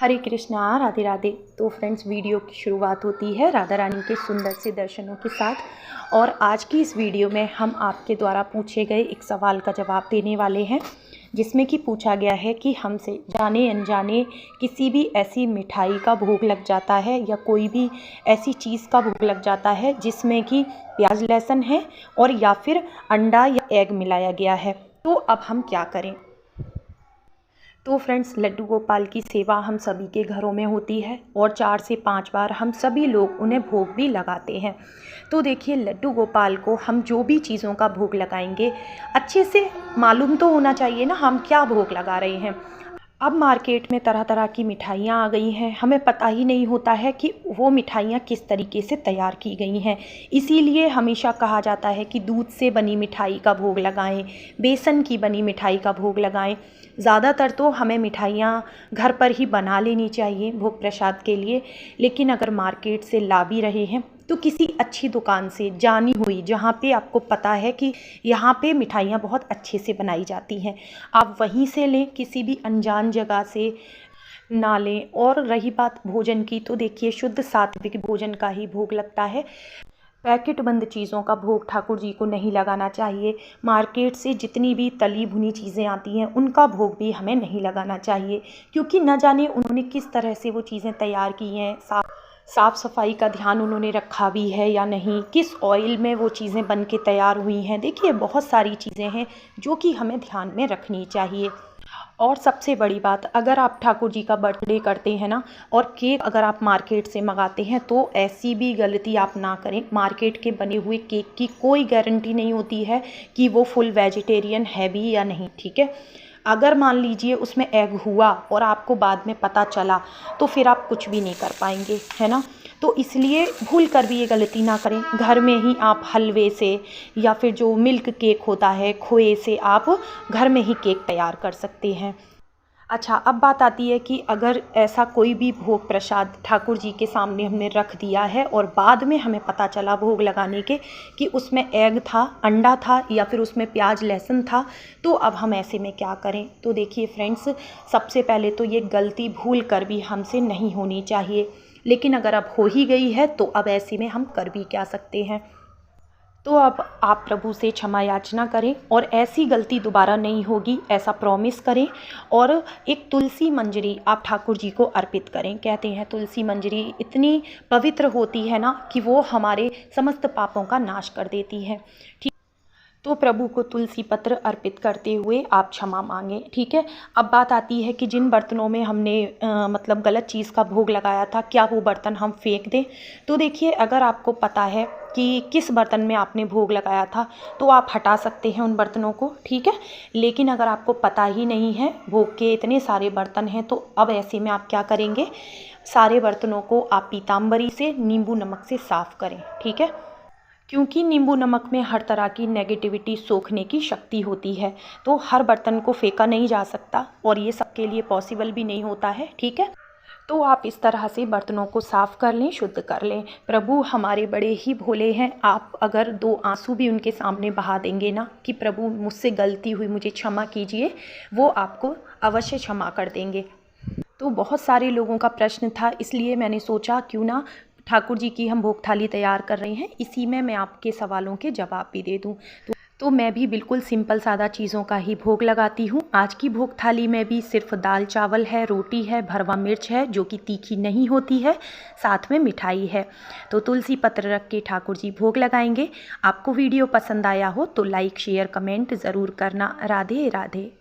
हरे कृष्णा, राधे राधे। तो friends, video की शुरुआत होती है राधा रानी के सुंदर से दर्शनों के साथ। और आज की इस वीडियो में हम आपके द्वारा पूछे गए एक सवाल का जवाब देने वाले हैं, जिसमें कि पूछा गया है कि हमसे जाने अनजाने किसी भी ऐसी मिठाई का भोग लग जाता है या कोई भी ऐसी चीज़ का भोग लग जाता है जिसमें कि प्याज लहसुन है और या फिर अंडा या एग मिलाया गया है, तो अब हम क्या करें। तो फ्रेंड्स, लड्डू गोपाल की सेवा हम सभी के घरों में होती है और 4 से 5 बार हम सभी लोग उन्हें भोग भी लगाते हैं। तो देखिए, लड्डू गोपाल को हम जो भी चीज़ों का भोग लगाएंगे, अच्छे से मालूम तो होना चाहिए ना हम क्या भोग लगा रहे हैं। अब मार्केट में तरह तरह की मिठाइयाँ आ गई हैं, हमें पता ही नहीं होता है कि वो मिठाइयाँ किस तरीके से तैयार की गई हैं। इसीलिए हमेशा कहा जाता है कि दूध से बनी मिठाई का भोग लगाएं, बेसन की बनी मिठाई का भोग लगाएं। ज़्यादातर तो हमें मिठाइयाँ घर पर ही बना लेनी चाहिए भोग प्रसाद के लिए, लेकिन अगर मार्केट से ला भी रहे हैं तो किसी अच्छी दुकान से जानी हुई, जहाँ पे आपको पता है कि यहाँ पे मिठाइयाँ बहुत अच्छे से बनाई जाती हैं, आप वहीं से लें, किसी भी अनजान जगह से ना लें। और रही बात भोजन की, तो देखिए, शुद्ध सात्विक भोजन का ही भोग लगता है। पैकेट बंद चीज़ों का भोग ठाकुर जी को नहीं लगाना चाहिए। मार्केट से जितनी भी तली भुनी चीज़ें आती हैं उनका भोग भी हमें नहीं लगाना चाहिए, क्योंकि न जाने उन्होंने किस तरह से वो चीज़ें तैयार की हैं, साफ़ सफाई का ध्यान उन्होंने रखा भी है या नहीं, किस ऑयल में वो चीज़ें बन के तैयार हुई हैं। देखिए, बहुत सारी चीज़ें हैं जो कि हमें ध्यान में रखनी चाहिए। और सबसे बड़ी बात, अगर आप ठाकुर जी का बर्थडे करते हैं ना, और केक अगर आप मार्केट से मंगाते हैं, तो ऐसी भी गलती आप ना करें। मार्केट के बने हुए केक की कोई गारंटी नहीं होती है कि वो फुल वेजिटेरियन है भी या नहीं, ठीक है। अगर मान लीजिए उसमें एग हुआ और आपको बाद में पता चला, तो फिर आप कुछ भी नहीं कर पाएंगे, है ना। तो इसलिए भूल कर भी ये गलती ना करें। घर में ही आप हलवे से या फिर जो मिल्क केक होता है, खोए से आप घर में ही केक तैयार कर सकते हैं। अच्छा, अब बात आती है कि अगर ऐसा कोई भी भोग प्रसाद ठाकुर जी के सामने हमने रख दिया है और बाद में हमें पता चला भोग लगाने के कि उसमें एग था, अंडा था या फिर उसमें प्याज लहसुन था, तो अब हम ऐसे में क्या करें। तो देखिए फ्रेंड्स, सबसे पहले तो ये गलती भूल कर भी हमसे नहीं होनी चाहिए, लेकिन अगर अब हो ही गई है तो अब ऐसे में हम कर भी क्या सकते हैं। तो अब आप प्रभु से क्षमा याचना करें और ऐसी गलती दोबारा नहीं होगी, ऐसा प्रॉमिस करें। और एक तुलसी मंजरी आप ठाकुर जी को अर्पित करें। कहते हैं तुलसी मंजरी इतनी पवित्र होती है ना कि वो हमारे समस्त पापों का नाश कर देती है, ठीक। तो प्रभु को तुलसी पत्र अर्पित करते हुए आप क्षमा मांगें, ठीक है। अब बात आती है कि जिन बर्तनों में हमने मतलब गलत चीज़ का भोग लगाया था, क्या वो बर्तन हम फेंक दें। तो देखिए, अगर आपको पता है कि किस बर्तन में आपने भोग लगाया था, तो आप हटा सकते हैं उन बर्तनों को, ठीक है। लेकिन अगर आपको पता ही नहीं है, भोग के इतने सारे बर्तन हैं, तो अब ऐसे में आप क्या करेंगे, सारे बर्तनों को आप पीताम्बरी से नींबू नमक से साफ़ करें, ठीक है। क्योंकि नींबू नमक में हर तरह की नेगेटिविटी सोखने की शक्ति होती है, तो हर बर्तन को फेंका नहीं जा सकता और ये सबके लिए पॉसिबल भी नहीं होता है, ठीक है। तो आप इस तरह से बर्तनों को साफ़ कर लें, शुद्ध कर लें। प्रभु हमारे बड़े ही भोले हैं। आप अगर 2 आंसू भी उनके सामने बहा देंगे ना कि प्रभु मुझसे गलती हुई, मुझे क्षमा कीजिए, वो आपको अवश्य क्षमा कर देंगे। तो बहुत सारे लोगों का प्रश्न था, इसलिए मैंने सोचा क्यों ना ठाकुर जी की हम भोग थाली तैयार कर रहे हैं, इसी में मैं आपके सवालों के जवाब भी दे दूं। तो मैं भी बिल्कुल सिंपल सादा चीज़ों का ही भोग लगाती हूँ। आज की भोग थाली में भी सिर्फ दाल चावल है, रोटी है, भरवा मिर्च है जो कि तीखी नहीं होती है, साथ में मिठाई है। तो तुलसी पत्र रख के ठाकुर जी भोग लगाएंगे। आपको वीडियो पसंद आया हो तो लाइक शेयर कमेंट ज़रूर करना। राधे राधे।